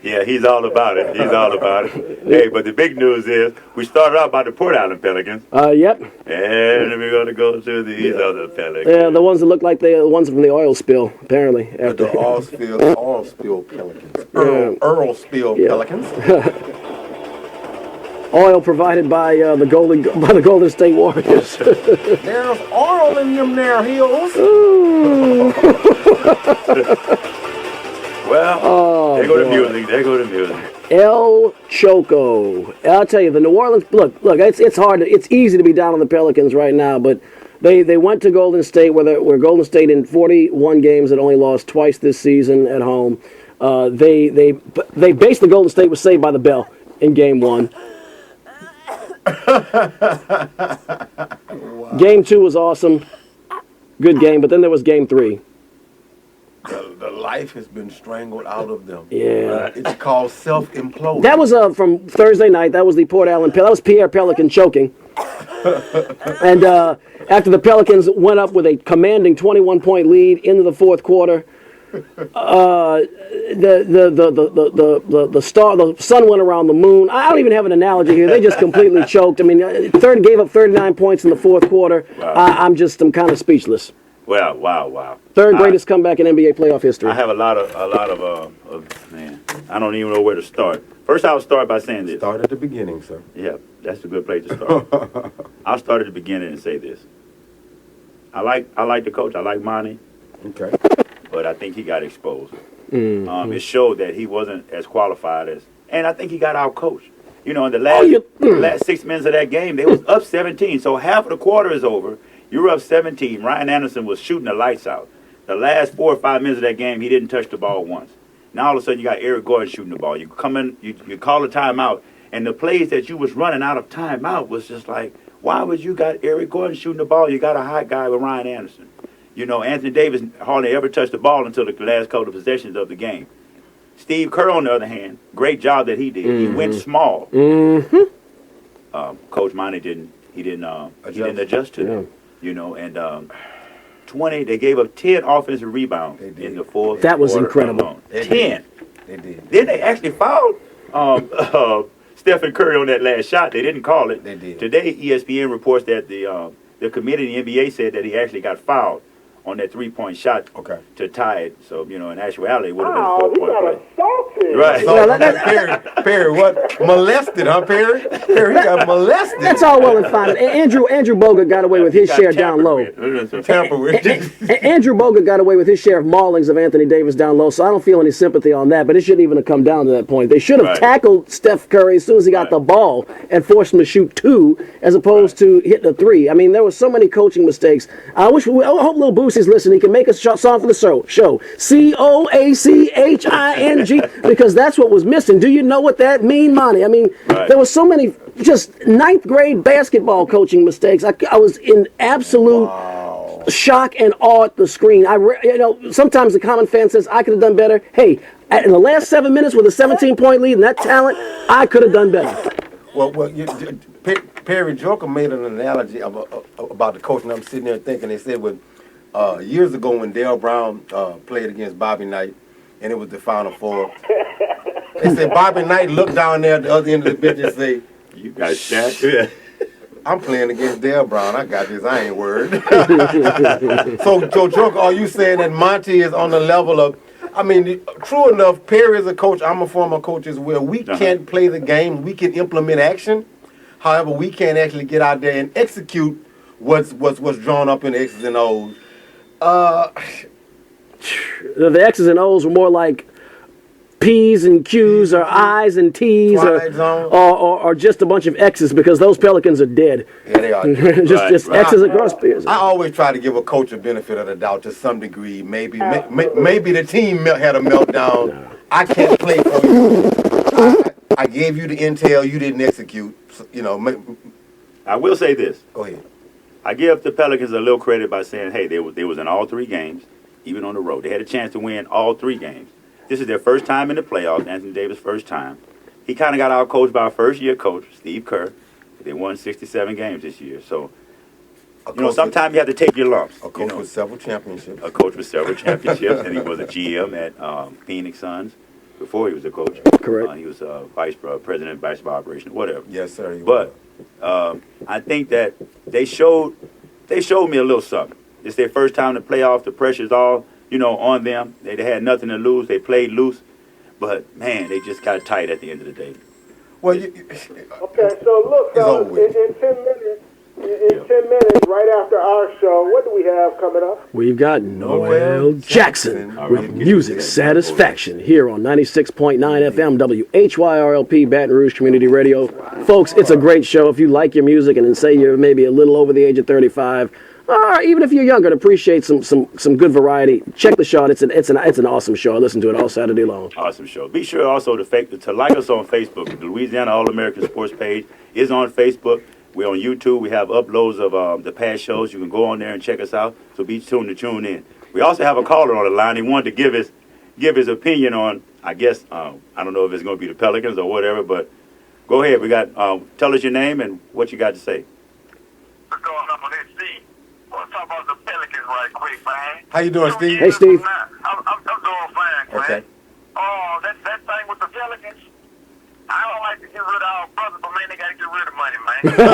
Yeah, he's all about it. He's all about it. Hey, but the big news is we started out by the Port Island Pelicans. Yep. And we're going to go to these other Pelicans. Yeah, the ones that look like the ones from the oil spill, apparently. The oil spill Pelicans. Earl spill Pelicans. Oil provided by the Golden State Warriors. There's oil in them there hills. Well, there go the music. There go the music. El Choco. I'll tell you, the New Orleans. Look. It's hard. It's easy to be down on the Pelicans right now, but they went to Golden State, where Golden State in 41 games had only lost twice this season at home. They basically Golden State was saved by the bell in Game 1. Wow. Game 2 was awesome. Good game, but then there was Game 3. The life has been strangled out of them. Yeah. It's called self-implosion. That was from Thursday night. That was the Port Allen. That was Pierre Pelican choking. And after the Pelicans went up with a commanding 21-point lead into the fourth quarter, the sun went around the moon. I don't even have an analogy here. They just completely choked. I mean, gave up 39 points in the fourth quarter. Wow. I'm kind of speechless. Well, wow. Third greatest comeback in NBA playoff history. I have a lot of man. I don't even know where to start. First, I'll start by saying this. Start at the beginning, sir. Yeah, that's a good place to start. I'll start at the beginning and say this. I like the coach. I like Monty. Okay. But I think he got exposed. Mm-hmm. It showed that he wasn't as qualified as, and I think he got out-coached. You know, in the last 6 minutes of that game, they was up 17. So half of the quarter is over. You were up 17. Ryan Anderson was shooting the lights out. The last 4 or 5 minutes of that game, he didn't touch the ball once. Now all of a sudden you got Eric Gordon shooting the ball. You come in, you call a timeout, and the plays that you was running out of timeout was just like, why would you got Eric Gordon shooting the ball? You got a hot guy with Ryan Anderson. You know, Anthony Davis hardly ever touched the ball until the last couple of possessions of the game. Steve Kerr, on the other hand, great job that he did. He went small. Coach Monty didn't adjust to that. You know, and 20. They gave up 10 offensive rebounds in the fourth. That was quarter incredible. alone. 10. They did. Then they actually fouled Stephen Curry on that last shot. They didn't call it. They did. Today, ESPN reports that the committee in the NBA said that he actually got fouled on that three-point shot to tie it. So, you know, in actuality, it would have been a 4-point play. Right. So, Perry, what? Molested, huh, Perry? Perry, he got molested. That's all well and fine. Andrew Bogut got away with his share down low. Andrew Bogut got away with his share of maulings of Anthony Davis down low, so I don't feel any sympathy on that, but it shouldn't even have come down to that point. They should have tackled Steph Curry as soon as he got the ball and forced him to shoot 2 as opposed to hitting a 3. I mean, there were so many coaching mistakes. I hope Lil Boosie's listening. He can make a song for the show. COACHING, because that's what was missing. Do you know what that mean, Monty? I mean, there were so many just 9th grade basketball coaching mistakes. I was in absolute shock and awe at the screen. Sometimes the common fan says I could have done better. Hey, in the last 7 minutes with a 17-point lead and that talent, I could have done better. Well, Perry Joker made an analogy about the coach, and I'm sitting there thinking, they said years ago when Dale Brown played against Bobby Knight, and it was the Final Four, they said Bobby Knight looked down there at the other end of the bench and say, "You got Shaq." I'm playing against Dale Brown. I got this. I ain't worried. So, Joker, are you saying that Monty is on the level of? I mean, true enough, Perry is a coach. I'm a former coach as well. We can't play the game. We can implement action. However, we can't actually get out there and execute what's drawn up in the X's and O's. The X's and O's were more like P's and Q's or I's and T's or just a bunch of X's, because those Pelicans are dead. Yeah, they are. just X's across P's. I always try to give a coach a benefit of the doubt to some degree. Maybe the team had a meltdown. No. I can't play for you. I gave you the intel. You didn't execute. So, I will say this. Go ahead. I give the Pelicans a little credit by saying, hey, they was in all 3 games, even on the road. They had a chance to win all 3 games. This is their first time in the playoffs, Anthony Davis' first time. He kind of got out-coached by a first-year coach, Steve Kerr. They won 67 games this year. So You know, sometimes you have to take your lumps. A coach with several championships. A coach with several championships, and he was a GM at Phoenix Suns before he was a coach. Correct. He was vice president, vice of operations, whatever. Yes, sir. But I think that they showed me a little something. It's their first time in the playoffs. The pressure's all, on them. They had nothing to lose. They played loose. But, man, they just got tight at the end of the day. Well, okay, so look, fellas, in 10 minutes, right after our show, what do we have coming up? We've got Noel Jackson with Music Satisfaction here on 96.9 FM WHYR-LP Baton Rouge Community Radio. Folks, it's a great show. If you like your music and then say you're maybe a little over the age of 35, or even if you're younger and appreciate some good variety, check the show out. It's an awesome show. I listen to it all Saturday long. Awesome show. Be sure also to like us on Facebook. The Louisiana All American Sports page is on Facebook. We're on YouTube. We have uploads of the past shows. You can go on there and check us out. So be tuned to tune in. We also have a caller on the line. He wanted to give his opinion on, I guess, I don't know if it's going to be the Pelicans or whatever, but go ahead. We got tell us your name and what you got to say. What's going on? It's Steve. Let's talk about the Pelicans right quick, man. How you doing, Steve? Hey, Steve. I'm doing fine, man. Okay. Oh, that thing with the Pelicans. I don't like to get rid of our brothers, but man, they got to get rid of money, man. I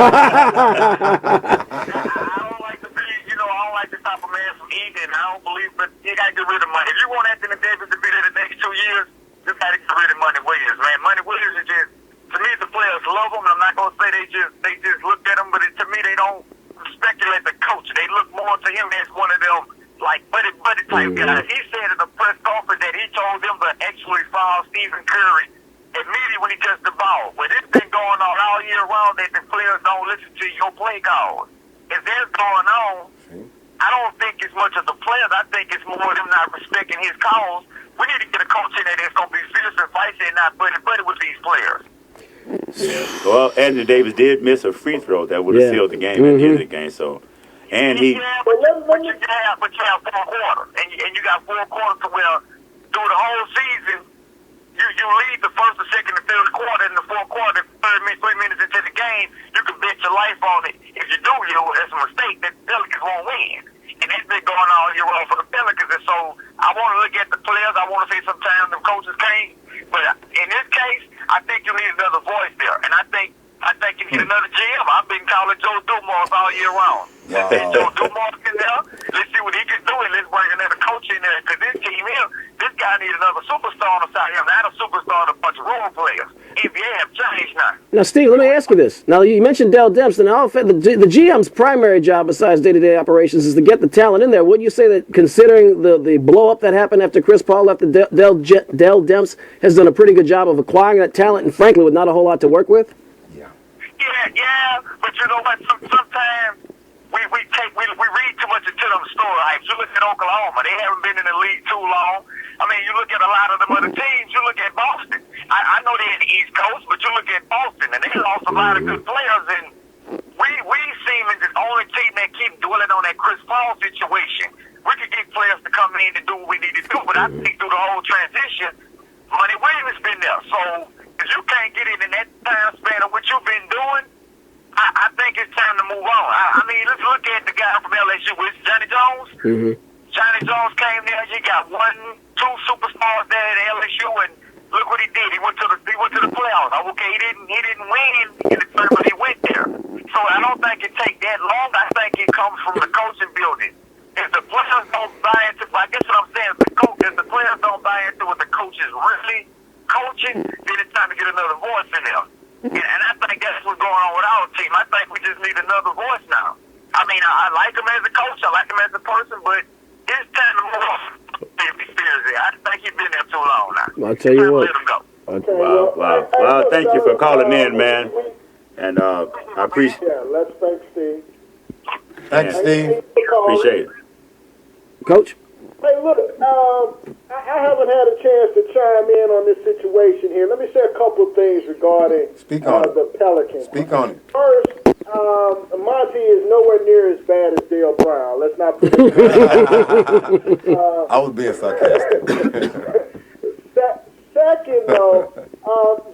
don't like to be, I don't like to stop a man from eating. I don't believe, but you got to get rid of money. If you want Anthony Davis to be there the next 2 years, you got to get rid of Money Williams, man. Money Williams is just, to me, the players love him, and I'm not going to say they just look at him, but to me, they don't speculate the coach. They look more to him as one of them, like, buddy type guys. He said at the press conference that he told them to actually fire Stephen Curry immediately when he touched the ball. But it's been going on all year round that the players don't listen to your play calls. If that's going on, I don't think it's much of the players. I think it's more of them not respecting his calls. We need to get a coach in there that's going to be fierce and feisty and not buddy with these players. Well, Anthony Davis did miss a free throw that would have sealed the game at the end of the game. So, and he. Yeah, but you have 4 quarters, and you got 4 quarters to where through the whole season. You lead the first, the second, and third quarter. In the fourth quarter, 3 minutes into the game, you can bet your life on it. If you do, it's a mistake that Pelicans won't win. And that's been going on year round for the Pelicans. And so I want to look at the players. I want to say sometimes the coaches can't. But in this case, I think you need another voice there. And I think you need another GM. I've been calling Joe Dumars all year round. Wow. Joe Dumars in there. Let's see what he can do, and let's bring another coach in there. Because this team here, this guy needs another superstar on the side of him. Not a superstar and a bunch of role players. NBA have changed now. Now, Steve, let me ask you this. Now, you mentioned Dell Dempsey. Now, the GM's primary job besides day-to-day operations is to get the talent in there. Wouldn't you say that considering the blow-up that happened after Chris Paul left, Dell Demps has done a pretty good job of acquiring that talent and, frankly, with not a whole lot to work with? Yeah, but you know what? Sometimes we read too much into them stories. You look at Oklahoma; they haven't been in the league too long. I mean, you look at a lot of them other teams. You look at Boston. I know they're in the East Coast, but you look at Boston, and they lost a lot of good players. And we seem as the only team that keep dwelling on that Chris Paul situation. We could get players to come in and do what we need to do, but I think through the whole transition, Money Williams has been there. So if you can't get it in that time span of what you've been doing, I think it's time to move on. I mean, let's look at the guy from LSU, with Johnny Jones. Mm-hmm. Johnny Jones came there. He got 1, 2 superstars there at LSU, and look what he did. He went to the playoffs. Okay, he didn't win in the third, but he went there. So I don't think it take that long. I think it comes from the coaching building. If the players don't buy into, I guess what I'm saying is if the players don't buy into what the coach is really coaching, then it's time to get another voice in there. And I think that's what's going on with our team. I think we just need another voice now. I mean, I like him as a coach. I like him as a person, but it's time to move on. I think he's been there too long now. I'll tell you what. Let him go. Wow. Well, thank you for calling in, man. And I appreciate it. Yeah, let's thank Steve. Thanks, Steve. Appreciate it. Coach? Hey, look, I haven't had a chance to chime in on this situation here. Let me say a couple of things regarding the Pelicans. Speak on it. First, Monty is nowhere near as bad as Dale Brown. Let's not put it I was being sarcastic. Second, though,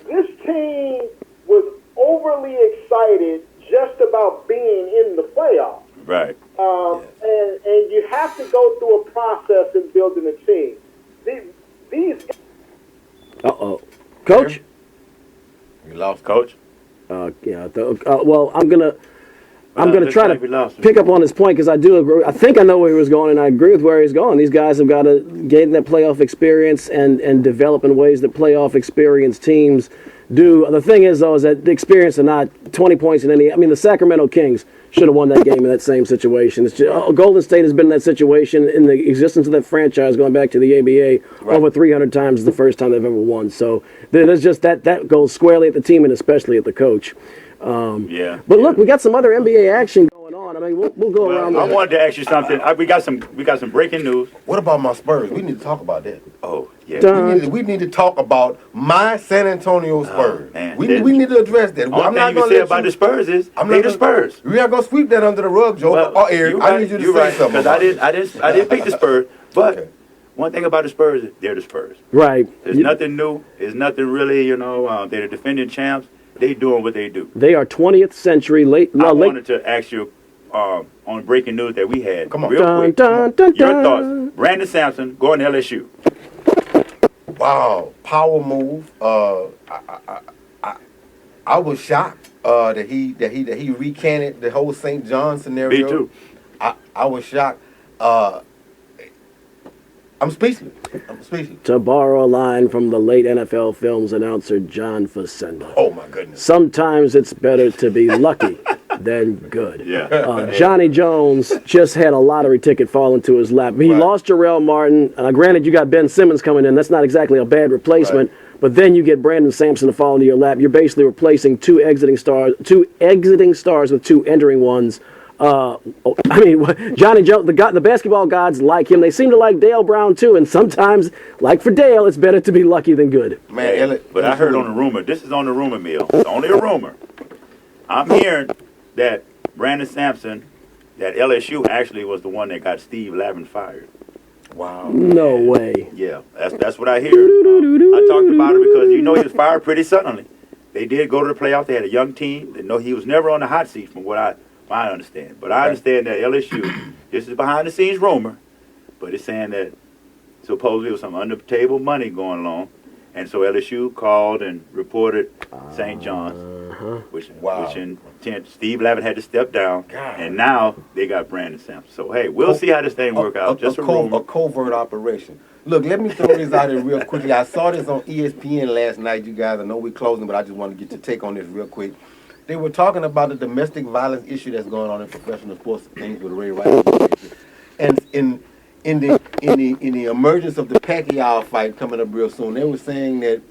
this team was overly excited just about being in the playoffs. Right. And you have to go through a process in building a team. These Coach? We lost Coach? Well, I'm gonna Looks try like we to lost him. pick up on his point because I do agree. I think I know where he was going, and I agree with where he's going. These guys have got to gain that playoff experience and develop in ways that playoff experienced teams do. The thing is, though, is that the experience are not 20 points in any. I mean, the Sacramento Kings should have won that game in that same situation. It's just, Golden State has been in that situation in the existence of that franchise going back to the ABA over 300 times the first time they've ever won. So there's just that goes squarely at the team and especially at the coach. But look, we got some other NBA action going on. I mean, we'll go around. I wanted to ask you something. We got some breaking news. What about my Spurs? We need to talk about that. Oh, yeah. We need to talk about my San Antonio Spurs. Man, we need to address that. All I'm not going to say about the Spurs is they the Spurs. We're not going to sweep that under the rug, Joe. Eric, I need you to say something. Because I didn't pick the Spurs, but one thing about the Spurs is they're the Spurs. Right. There's nothing new. There's nothing really, they're the defending champs. They doing what they do. They are 20th century late. I wanted to ask you on breaking news that we had. Come on. Real quick. Your thoughts. Brandon Sampson going to LSU. Wow, power move. I was shocked that he recanted the whole St. John scenario. Me too. I was shocked. I'm speechless. To borrow a line from the late NFL Films announcer John Facenda. Oh my goodness. Sometimes it's better to be lucky than good. Yeah. Johnny Jones just had a lottery ticket fall into his lap. He lost Jarrell Martin. Granted, you got Ben Simmons coming in. That's not exactly a bad replacement. Right. But then you get Brandon Sampson to fall into your lap. You're basically replacing two exiting stars with two entering ones. Johnny Jones, the basketball gods like him. They seem to like Dale Brown too, and sometimes, like for Dale, it's better to be lucky than good. Man, but I heard on the rumor. This is on the rumor mill. It's only a rumor. I'm hearing that Brandon Sampson, that LSU actually was the one that got Steve Lavin fired. Wow. No way. Yeah, that's what I hear. I talked about it because he was fired pretty suddenly. They did go to the playoffs. They had a young team. They know he was never on the hot seat from what I understand. But I understand that LSU, this is behind the scenes rumor, but it's saying that supposedly there was some under the table money going along. And so LSU called and reported St. John's, which intent Steve Lavin had to step down, and now they got Brandon Sampson. So hey, we'll see how this thing work out. Just a rumor. A covert operation. Look, let me throw this out here real quickly. I saw this on ESPN last night, you guys. I know we're closing, but I just want to get your take on this real quick. They were talking about the domestic violence issue that's going on in professional sports, things with Ray Rice, and in the emergence of the Pacquiao fight coming up real soon, they were saying that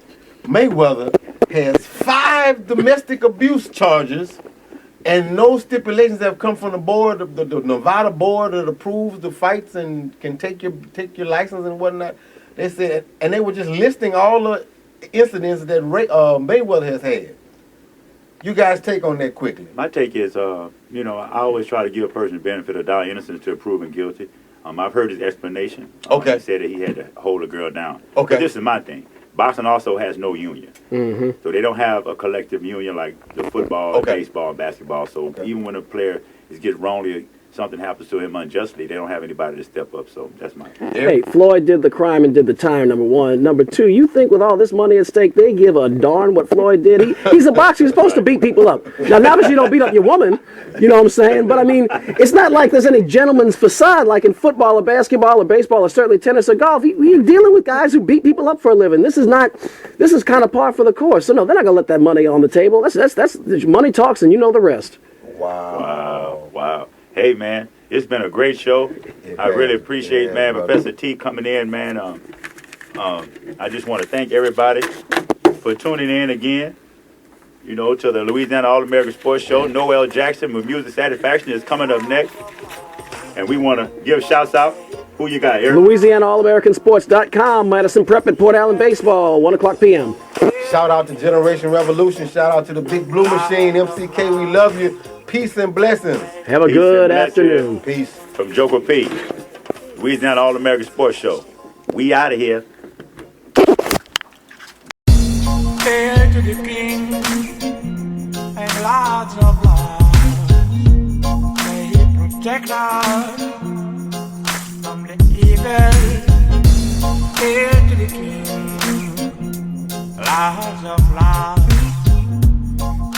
Mayweather has 5 domestic abuse charges, and no stipulations have come from the board, the Nevada board that approves the fights and can take your license and whatnot. They said, and they were just listing all the incidents that Mayweather has had. You guys take on that quickly. My take is, I always try to give a person the benefit of doubt, innocence to proven guilty. I've heard his explanation. Okay. He said that he had to hold a girl down. Okay. But this is my thing. Boxing also has no union. Mm-hmm. So they don't have a collective union like the football, baseball, and basketball. So even when a player gets wrongly, something happens to him unjustly, they don't have anybody to step up. So that's my point. Hey, Floyd did the crime and did the time, number one. Number two, you think with all this money at stake, they give a darn what Floyd did? He's a boxer. He's supposed to beat people up. Now, obviously, you don't beat up your woman. You know what I'm saying? But, I mean, it's not like there's any gentleman's facade like in football or basketball or baseball or certainly tennis or golf. You're dealing with guys who beat people up for a living. This is kind of par for the course. So, no, they're not going to let that money on the table. That's money talks, and you know the rest. Wow. Hey, man, it's been a great show. I really appreciate, man, Professor T coming in, man. I just want to thank everybody for tuning in again, to the Louisiana All American Sports Show. Noel Jackson with Music Satisfaction is coming up next. And we want to give shouts out. Who you got, Eric? Louisiana All American Sports.com, Madison Prep at Port Allen Baseball, 1 o'clock p.m. Shout out to Generation Revolution. Shout out to the Big Blue Machine, MCK. We love you. Peace and blessings. Have a good afternoon. Peace. From Joker P. Louisiana All American Sports Show. We out of here. Hail to the King and Lords of Love. May he protect protect us from the evil. Hail to the King, Lords of Lords.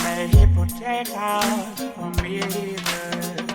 May He protect us from evil.